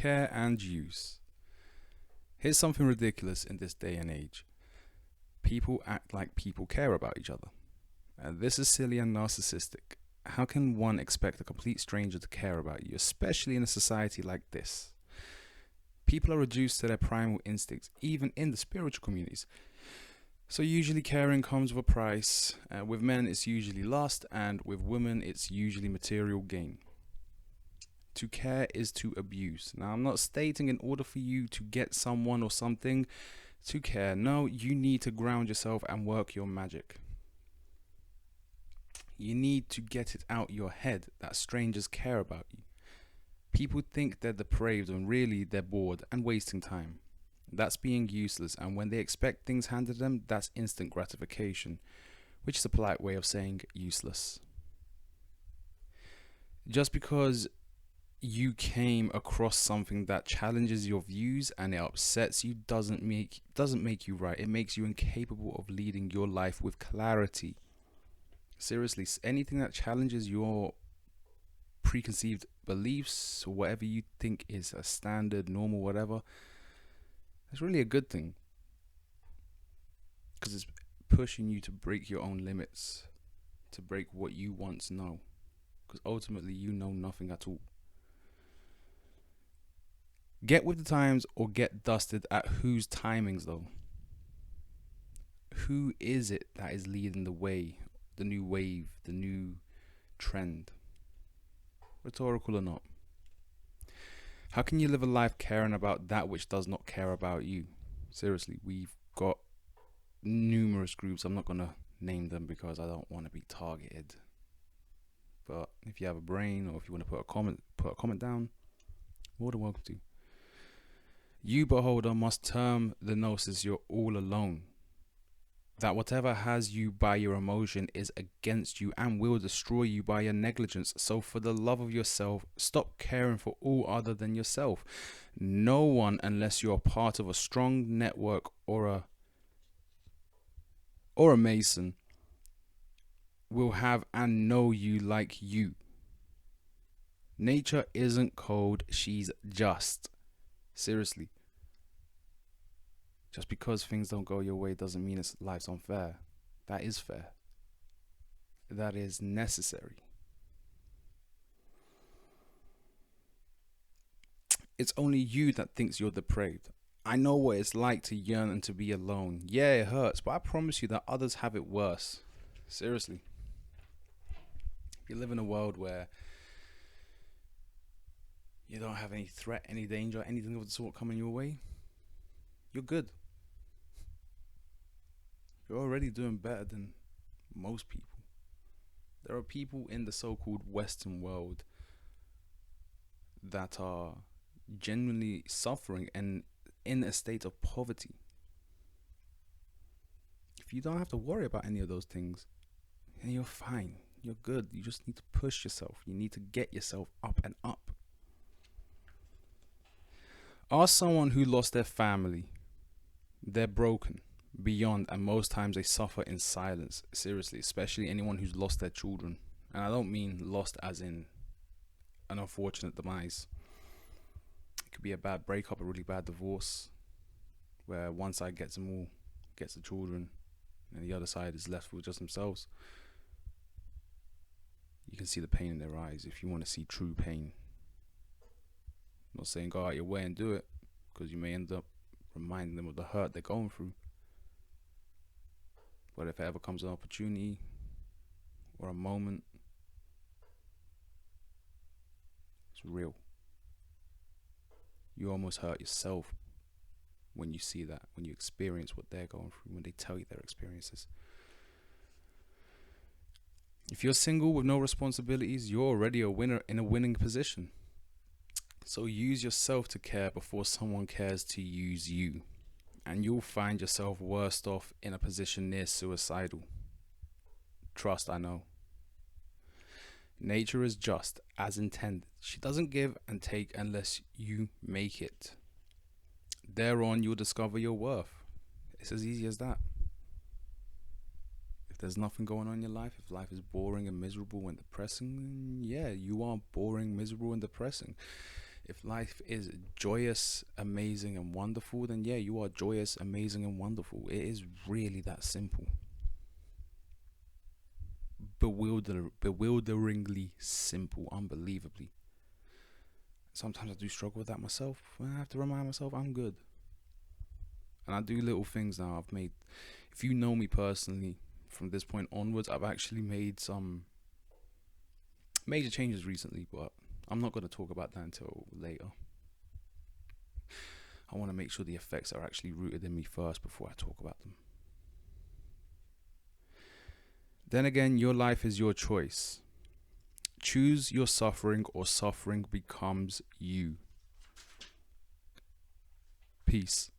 care and use. Here's something ridiculous in this day and age. People act like people care about each other. This is silly and narcissistic. How can one expect a complete stranger to care about you, especially in a society like this? People are reduced to their primal instincts, even in the spiritual communities. So usually caring comes with a price. With men it's usually lust, and with women it's usually material gain. To care is to abuse. Now, I'm not stating in order for you to get someone or something to care. No, you need to ground yourself and work your magic. You need to get it out your head that strangers care about you. People think they're depraved when really they're bored and wasting time. That's being useless, and when they expect things handed to them, that's instant gratification, which is a polite way of saying useless. Just because you came across something that challenges your views and it upsets you doesn't make you right. It makes you incapable of leading your life with clarity. Seriously, anything that challenges your preconceived beliefs or whatever you think is a standard, normal, whatever, it's really a good thing, because it's pushing you to break your own limits, to break what you once know, because ultimately you know nothing at all. Get with the times or get dusted at whose timings though? Who is it that is leading the way, the new wave, the new trend? Rhetorical or not. How can you live a life caring about that which does not care about you? Seriously, we've got numerous groups. I'm not going to name them because I don't want to be targeted. But if you have a brain, or if you want to put a comment down, more than welcome to. You, beholder, must term the gnosis you're all alone. That whatever has you by your emotion is against you and will destroy you by your negligence. So for the love of yourself, stop caring for all other than yourself. No one, unless you are part of a strong network or a mason, will have and know you like you. Nature isn't cold, she's just. Seriously. Just because things don't go your way doesn't mean life's unfair. That is fair. That is necessary. It's only you that thinks you're depraved. I know what it's like to yearn and to be alone. Yeah, it hurts, but I promise you that others have it worse. Seriously. You live in a world where you don't have any threat, any danger, anything of the sort coming your way, you're good. You're already doing better than most people. There are people in the so-called Western world that are genuinely suffering and in a state of poverty. If you don't have to worry about any of those things, then you're fine. You're good. You just need to push yourself. You need to get yourself up and up. Ask someone who lost their family. They're broken, beyond, and most times they suffer in silence. Seriously, especially anyone who's lost their children. And I don't mean lost as in an unfortunate demise. It could be a bad breakup, a really bad divorce, where one side gets the children, and the other side is left with just themselves. You can see the pain in their eyes if you want to see true pain. I'm not saying go out your way and do it, because you may end up reminding them of the hurt they're going through. But if it ever comes an opportunity or a moment, it's real. You almost hurt yourself when you see that, when you experience what they're going through, when they tell you their experiences. If you're single with no responsibilities, you're already a winner in a winning position. So use yourself to care before someone cares to use you. And you'll find yourself worst off in a position near suicidal. Trust, I know. Nature is just, as intended. She doesn't give and take unless you make it. Thereon, you'll discover your worth. It's as easy as that. If there's nothing going on in your life, if life is boring and miserable and depressing, then yeah, you are boring, miserable and depressing. If life is joyous, amazing, and wonderful, then yeah, you are joyous, amazing, and wonderful. It is really that simple. Bewilderingly simple, unbelievably. Sometimes I do struggle with that myself. I have to remind myself I'm good. And I do little things now. I've made, if you know me personally, from this point onwards, I've actually made some major changes recently, but I'm not going to talk about that until later. I want to make sure the effects are actually rooted in me first before I talk about them. Then again, your life is your choice. Choose your suffering, or suffering becomes you. Peace.